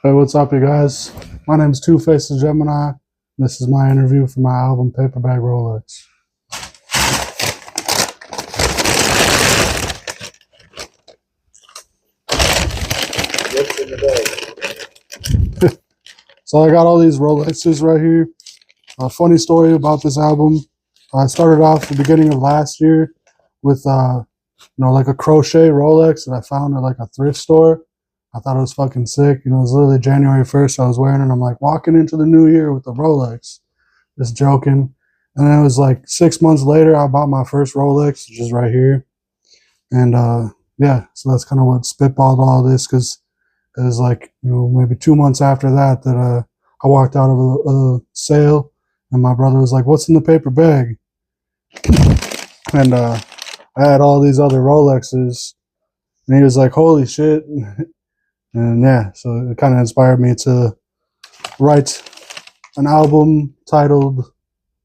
Hey, what's up, you guys? My name is Two-Faced Gemini. This is my interview for my album, Paper Bag Rolex. What's in the bag? So I got all these Rolexes right here. A funny story about this album. I started off the beginning of last year with, like a crochet Rolex that I found at like a thrift store. I thought it was fucking sick. It was literally January 1st. I was wearing it. I'm like walking into the new year with a Rolex. Just joking. And then it was like 6 months later, I bought my first Rolex, which is right here. And yeah, so that's kind of what spitballed all this, because it was like, maybe 2 months after that I walked out of a sale, and my brother was like, "What's in the paper bag?" And I had all these other Rolexes, and he was like, "Holy shit." And yeah, so it kind of inspired me to write an album titled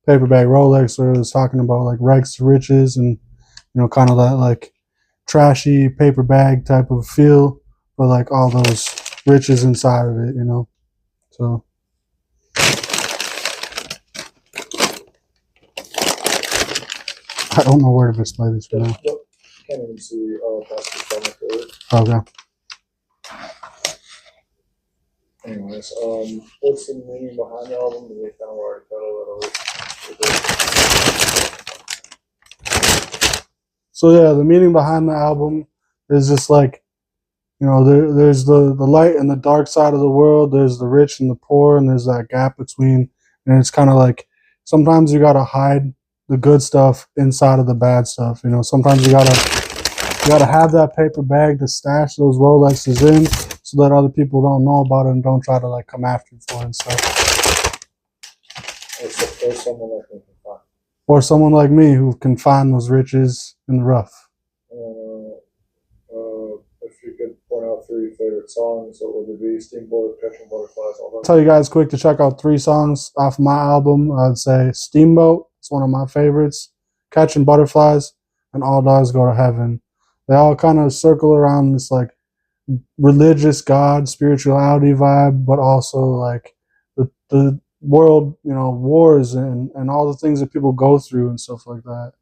Paper Bag Rolex, where it was talking about like rags to riches and, kind of that like trashy paper bag type of feel, but like all those riches inside of it, So I don't know where to display this for now. Can't even see past the stomach there. Okay. Anyways, what's the meaning behind the album? Do they kind of already So yeah, the meaning behind the album is just like, there's the light and the dark side of the world. There's the rich and the poor, and there's that gap between. And it's kind of like sometimes you gotta hide the good stuff inside of the bad stuff. Sometimes you gotta have that paper bag to stash those Rolexes in, so that other people don't know about it and don't try to like come after you for it and stuff. Or someone like me who can find those riches in the rough. If you could point out 3 favorite songs, what would it be? Steamboat, Catching Butterflies, all that. I'll tell you guys quick to check out 3 songs off my album. I'd say Steamboat, it's one of my favorites. Catching Butterflies, and All Dogs Go to Heaven. They all kind of circle around this like religious God, spirituality vibe, but also like the world, wars and all the things that people go through and stuff like that.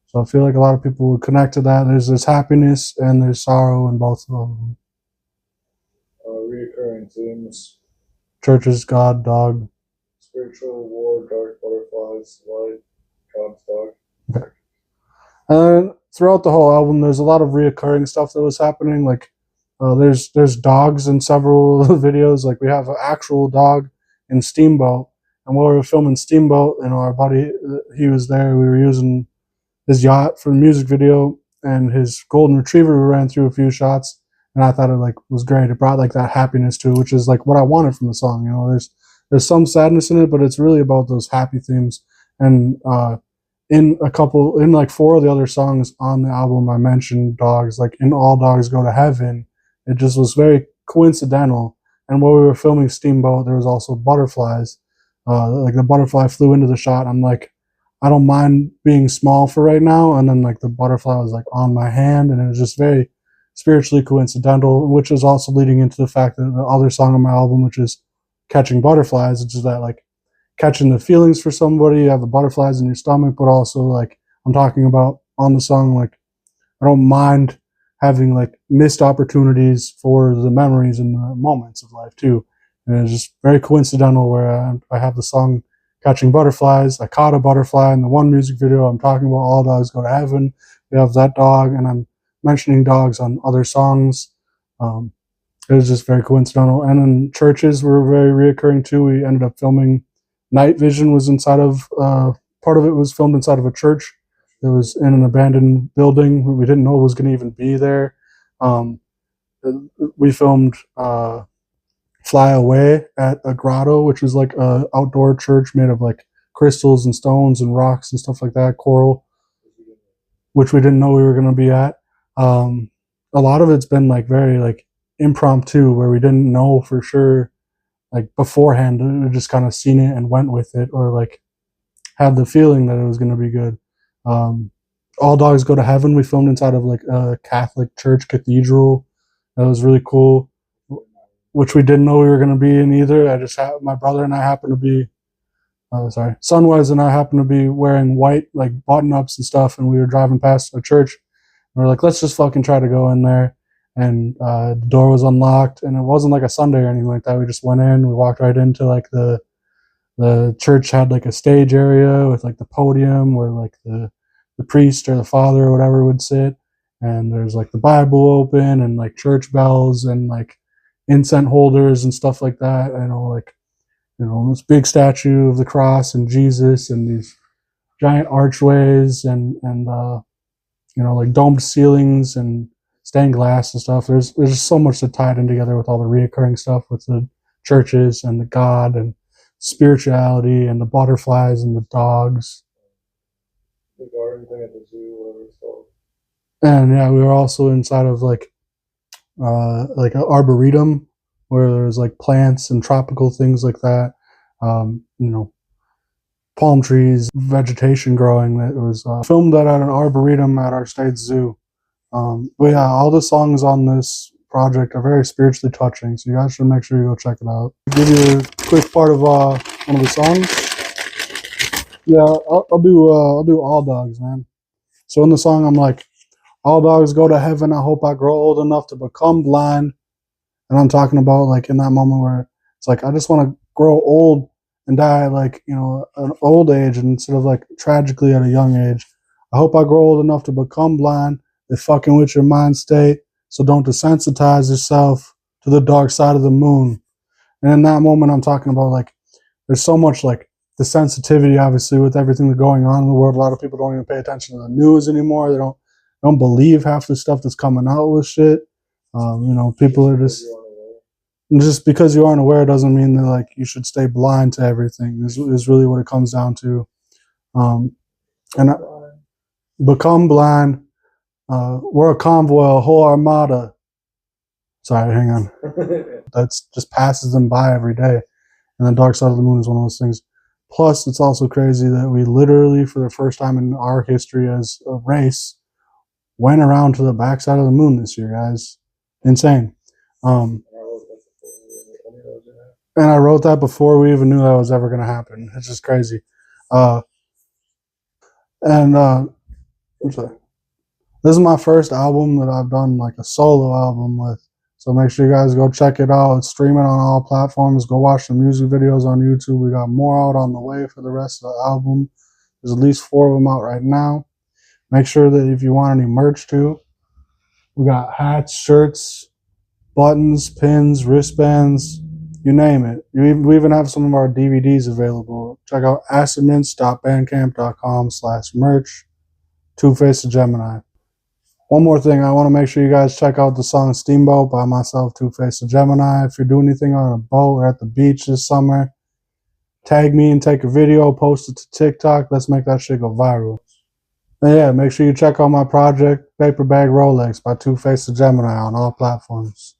So I feel like a lot of people would connect to that. There's happiness and there's sorrow in both of them. Reoccurring themes: churches, God, dog. Spiritual, war, dark butterflies, light, God's dog. Okay. And throughout the whole album, there's a lot of reoccurring stuff that was happening. Like there's dogs in several videos. Like we have an actual dog in Steamboat, and while we were filming Steamboat, our buddy, he was there. We were using his yacht for the music video, and his golden retriever, we ran through a few shots, and I thought it like was great. It brought like that happiness to it, which is like what I wanted from the song. There's some sadness in it, but it's really about those happy themes. And in like 4 of the other songs on the album, I mentioned dogs. Like in All Dogs Go to Heaven, it just was very coincidental. And while we were filming Steamboat, there was also butterflies. Like the butterfly flew into the shot. I'm like, I don't mind being small for right now. And then like the butterfly was like on my hand, and it was just very spiritually coincidental, which is also leading into the fact that the other song on my album, which is Catching Butterflies, it's just that like catching the feelings for somebody. You have the butterflies in your stomach, but also like I'm talking about on the song, like I don't mind having like missed opportunities for the memories and the moments of life too. And it's just very coincidental where I have the song Catching Butterflies. I caught a butterfly in the one music video. I'm talking about All Dogs Go to Heaven. We have that dog, and I'm mentioning dogs on other songs. It was just very coincidental. And then churches were very reoccurring too. We ended up filming Night Vision was inside of, part of it was filmed inside of a church. It was in an abandoned building. We didn't know it was going to even be there. We filmed Fly Away at a grotto, which is like a outdoor church made of like crystals and stones and rocks and stuff like that, coral, which we didn't know we were going to be at. A lot of it's been like very like impromptu, where we didn't know for sure like beforehand. We just kind of seen it and went with it, or like had the feeling that it was going to be good. All Dogs Go to Heaven, we filmed inside of like a Catholic church cathedral. That was really cool. which we didn't know we were going to be in either. My brother and I happened to be, Sunwise and I happened to be wearing white like button ups and stuff, and we were driving past a church. And we're like, let's just fucking try to go in there. And the door was unlocked, and it wasn't like a Sunday or anything like that. We just went in. We walked right into like the church had like a stage area with like the podium where like the priest or the father or whatever would sit, and there's like the Bible open and like church bells and like incense holders and stuff like that. This big statue of the cross and Jesus and these giant archways and like domed ceilings and stained glass and stuff. There's just so much that tied in together with all the reoccurring stuff with the churches and the God and spirituality and the butterflies and the dogs. The garden thing at the zoo, whatever it's called. And yeah, we were also inside of like an arboretum where there's like plants and tropical things like that. Palm trees, vegetation growing. That was filmed that at an arboretum at our state zoo. But yeah, all the songs on this project are very spiritually touching, so you guys should make sure you go check it out. I'll give you a quick part of one of the songs. Yeah, I'll do All Dogs, man. So in the song, I'm like, all dogs go to heaven. I hope I grow old enough to become blind. And I'm talking about like in that moment where it's like I just want to grow old and die like an old age instead of like tragically at a young age. I hope I grow old enough to become blind. They're fucking with your mind state, so don't desensitize yourself to the dark side of the moon. And in that moment, I'm talking about like there's so much like the sensitivity, obviously, with everything that's going on in the world. A lot of people don't even pay attention to the news anymore. They don't believe half the stuff that's coming out with shit. People are just because you aren't aware doesn't mean that like you should stay blind to everything. Is really what it comes down to. And become blind. We're a convoy, a whole armada. Sorry, hang on. That's just passes them by every day. And the dark side of the moon is one of those things. Plus, it's also crazy that we literally, for the first time in our history as a race, went around to the backside of the moon this year, guys. Insane. And I wrote that before we even knew that was ever going to happen. It's just crazy. I'm sorry. This is my first album that I've done like a solo album with. So make sure you guys go check it out. It's streaming on all platforms. Go watch the music videos on YouTube. We got more out on the way for the rest of the album. There's at least 4 of them out right now. Make sure that if you want any merch too, we got hats, shirts, buttons, pins, wristbands, you name it. We even have some of our DVDs available. Check out acidmints.bandcamp.com/merch. Two-Face of Gemini. One more thing, I want to make sure you guys check out the song Steamboat by myself, Two-Face of Gemini. If you're doing anything on a boat or at the beach this summer, tag me and take a video, post it to TikTok. Let's make that shit go viral. And yeah, make sure you check out my project, Paper Bag Rolex by Two-Face of Gemini on all platforms.